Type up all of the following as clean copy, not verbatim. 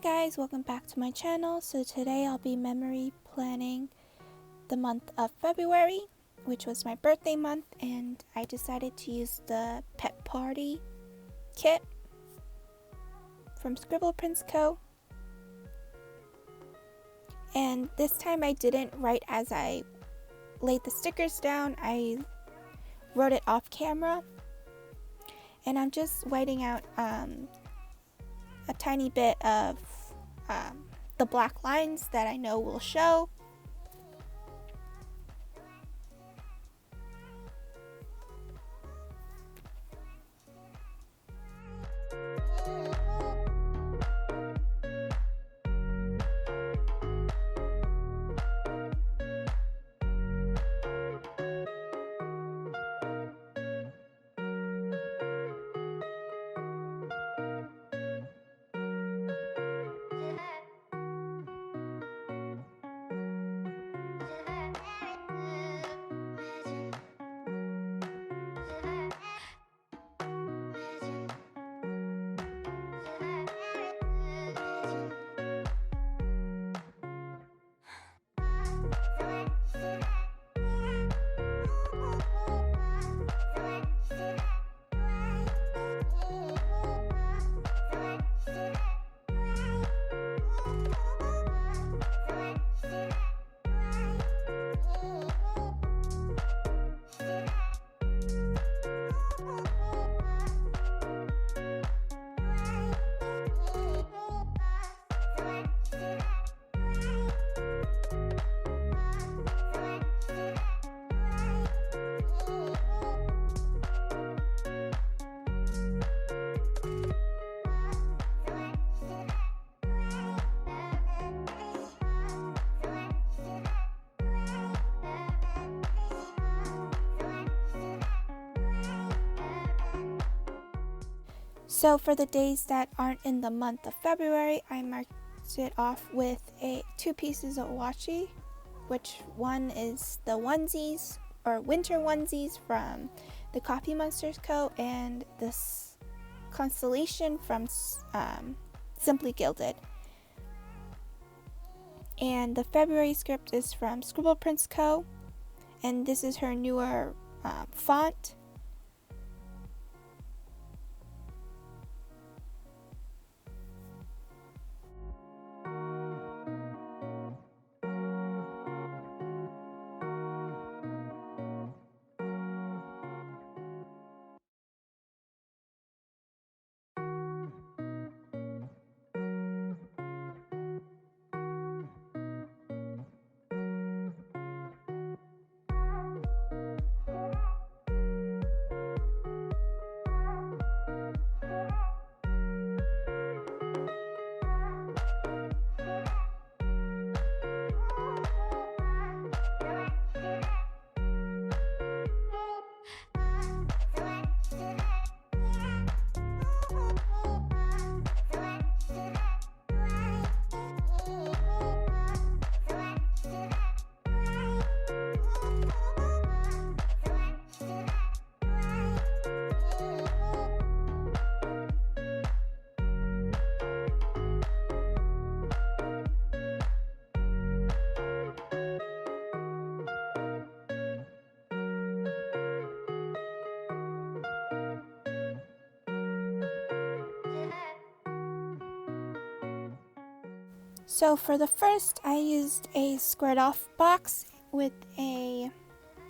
guys, welcome back to my channel. So today I'll be memory planning the month of February, which was my birthday month, and I decided to use the Pet Party kit from Scribble Prints Co. And this time I didn't write as I laid the stickers down, I wrote it off camera. And I'm just whiting out a tiny bit of the black lines that I know will show. So for the days that aren't in the month of February, I marked it off with two pieces of washi, which one is the onesies or winter onesies from the Coffee Monsterz Co. and this constellation from Simply Gilded. And the February script is from Scribble Prints Co. and this is her newer font. So for the first, I used a squared off box with a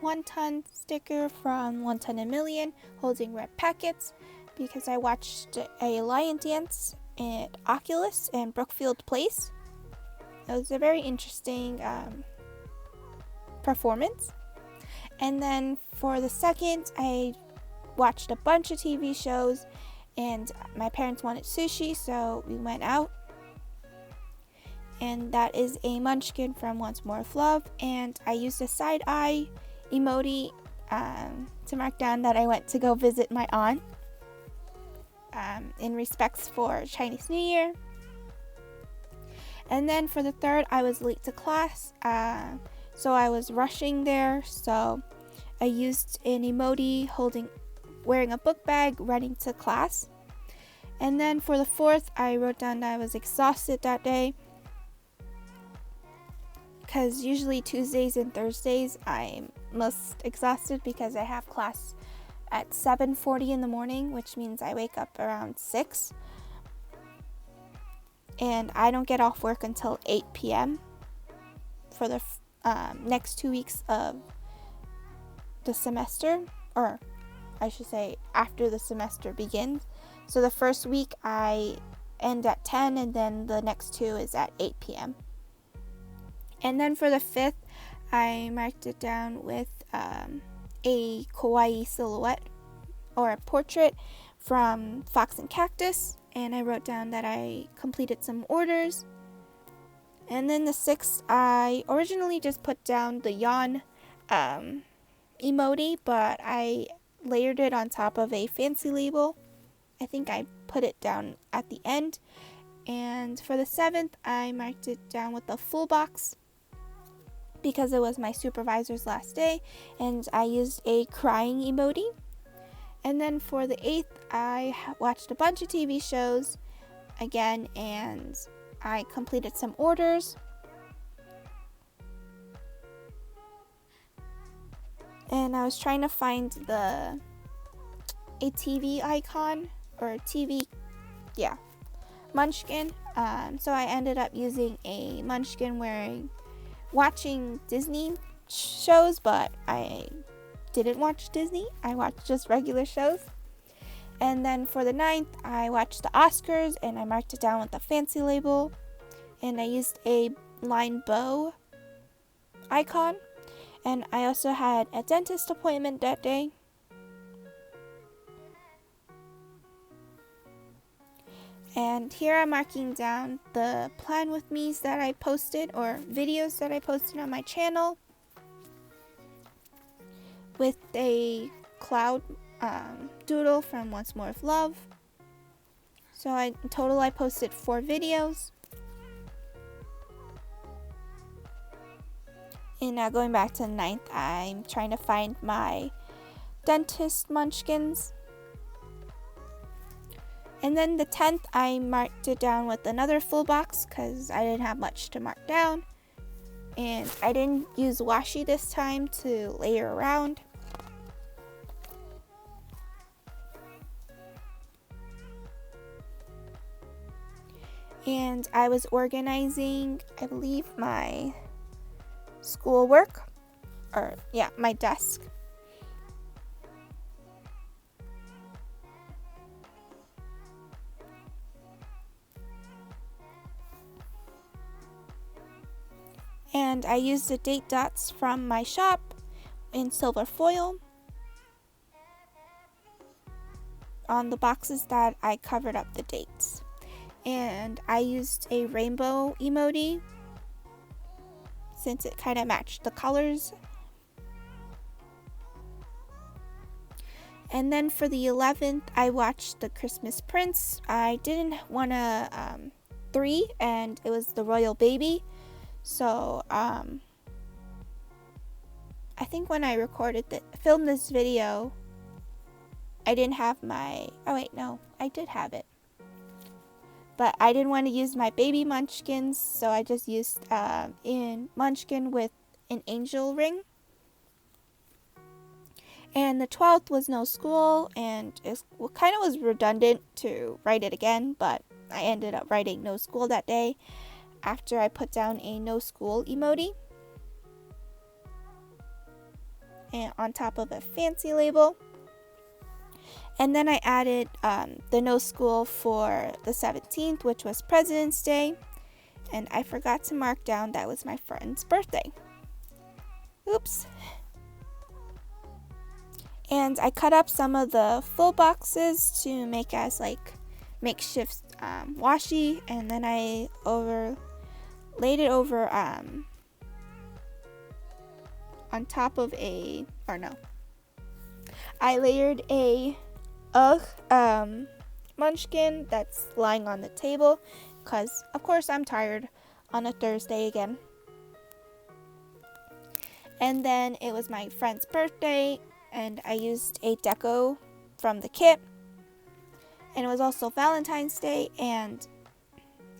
1-ton sticker from 1 Ton a Million holding red packets because I watched a lion dance at Oculus and Brookfield Place. It was a very interesting performance. And then for the second, I watched a bunch of TV shows and my parents wanted sushi, so we went out. And that is a munchkin from OnceMoreWithLove, and I used a side eye emoji to mark down that I went to go visit my aunt in respects for Chinese New Year. And then for the third, I was late to class, so I was rushing there, so I used an emoji wearing a book bag running to class. And then for the 4th, I wrote down that I was exhausted that day, because usually Tuesdays and Thursdays I'm most exhausted because I have class at 7:40 in the morning, which means I wake up around 6. And I don't get off work until 8 p.m. for the next 2 weeks of the semester, or I should say after the semester begins. So the first week I end at 10, and then the next 2 is at 8 p.m. And then for the 5th, I marked it down with a kawaii silhouette or a portrait from Fox and Cactus, and I wrote down that I completed some orders. And then the 6th, I originally just put down the yawn emoji, but I layered it on top of a fancy label. I think I put it down at the end. And for the 7th, I marked it down with a full box because it was my supervisor's last day, and I used a crying emoji. And then for the 8th, I watched a bunch of TV shows again, and I completed some orders. And I was trying to find a TV icon, or TV, munchkin. So I ended up using a munchkin watching Disney shows, but I didn't watch Disney. I watched just regular shows. And then for the 9th, I watched the Oscars, and I marked it down with a fancy label. And I used a line bow icon. And I also had a dentist appointment that day. And here I'm marking down the plan with me's that I posted, or videos that I posted on my channel, with a cloud doodle from OnceMoreWithLove. So in total I posted 4 videos. And now going back to the 9th, I'm trying to find my dentist munchkins. And then the 10th, I marked it down with another full box because I didn't have much to mark down. And I didn't use washi this time to layer around. And I was organizing, I believe, my schoolwork, or my desk. And I used the date dots from my shop in silver foil on the boxes that I covered up the dates. And I used a rainbow emoji since it kind of matched the colors. And then for the 11th, I watched the Christmas Prince. I didn't want to 3, and it was the royal baby. So I think when I filmed this video, I didn't have my, I did have it. But I didn't want to use my baby munchkins, so I just used in munchkin with an angel ring. And the 12th was no school, and it kind of was redundant to write it again, but I ended up writing no school that day after I put down a no school emoji and on top of a fancy label. And then I added the no school for the 17th, which was President's Day. And I forgot to mark down that was my friend's birthday. Oops. And I cut up some of the full boxes to make as makeshift washi. And then I laid it over on top of I layered a munchkin that's lying on the table because of course I'm tired on a Thursday again. And then it was my friend's birthday, and I used a deco from the kit, and it was also Valentine's Day, and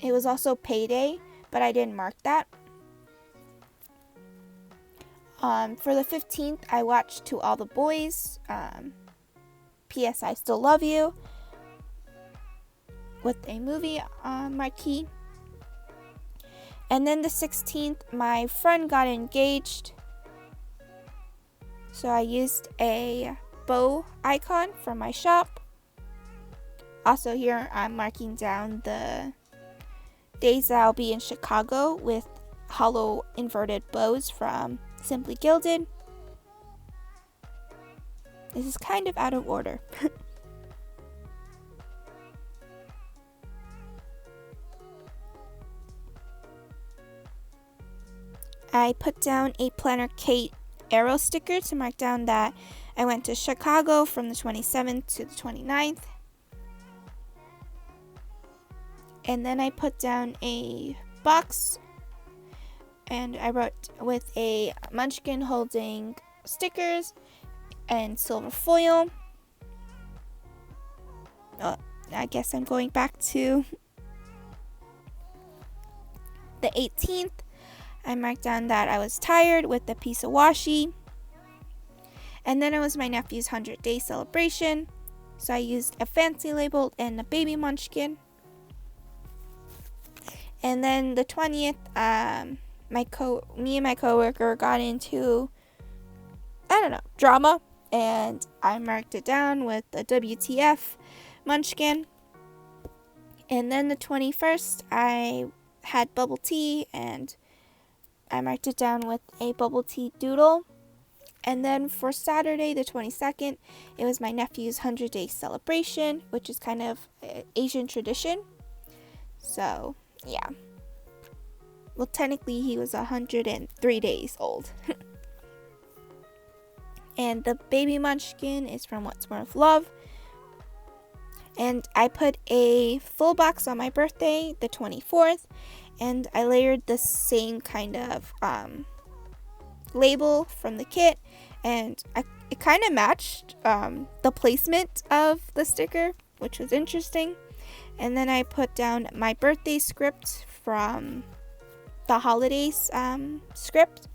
it was also payday, but I didn't mark that. For the 15th, I watched To All the Boys, P.S. I Still Love You, with a movie marquee. And then the 16th, my friend got engaged, so I used a bow icon from my shop. Also here, I'm marking down the days that I'll be in Chicago with hollow inverted bows from Simply Gilded. This is kind of out of order. I put down a Planner Kate arrow sticker to mark down that I went to Chicago from the 27th to the 29th. And then I put down a box and I wrote with a munchkin holding stickers and silver foil. I guess I'm going back to the 18th. I marked down that I was tired with a piece of washi. And then it was my nephew's 100-day celebration. So I used a fancy label and a baby munchkin. And then the 20th, me and my coworker got into, drama. And I marked it down with a WTF munchkin. And then the 21st, I had bubble tea and I marked it down with a bubble tea doodle. And then for Saturday, the 22nd, it was my nephew's 100-day celebration, which is kind of Asian tradition. So, yeah. Well, technically, he was 103 days old. And the baby munchkin is from OnceMoreWithLove. And I put a full box on my birthday, the 24th. And I layered the same kind of label from the kit. And it kind of matched the placement of the sticker, which was interesting. And then I put down my birthday script from the holidays script.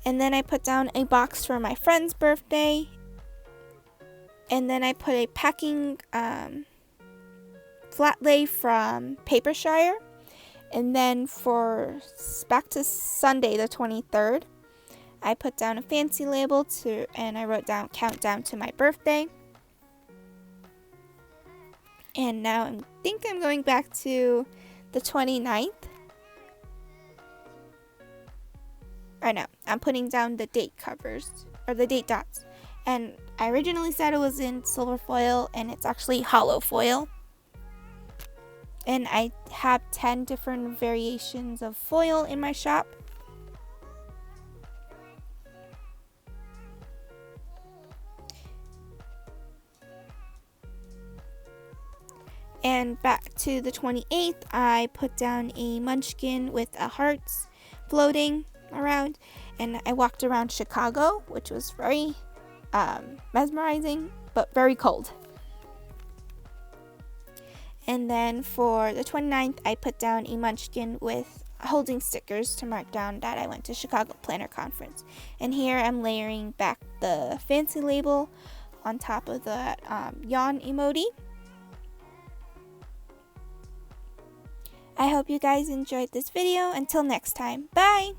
And then I put down a box for my friend's birthday. And then I put a packing flat lay from Papershire. And then for back to Sunday the 23rd, I put down a fancy label and I wrote down countdown to my birthday. And now I think I'm going back to the 29th. Or no, I'm putting down the date covers, or the date dots. And I originally said it was in silver foil, and it's actually hollow foil. And I have 10 different variations of foil in my shop. And back to the 28th, I put down a munchkin with a hearts floating around, and I walked around Chicago, which was very mesmerizing, but very cold. And then for the 29th, I put down a munchkin with holding stickers to mark down that I went to Chicago Planner Conference. And here I'm layering back the fancy label on top of the yawn emoji. I hope you guys enjoyed this video. Until next time, bye!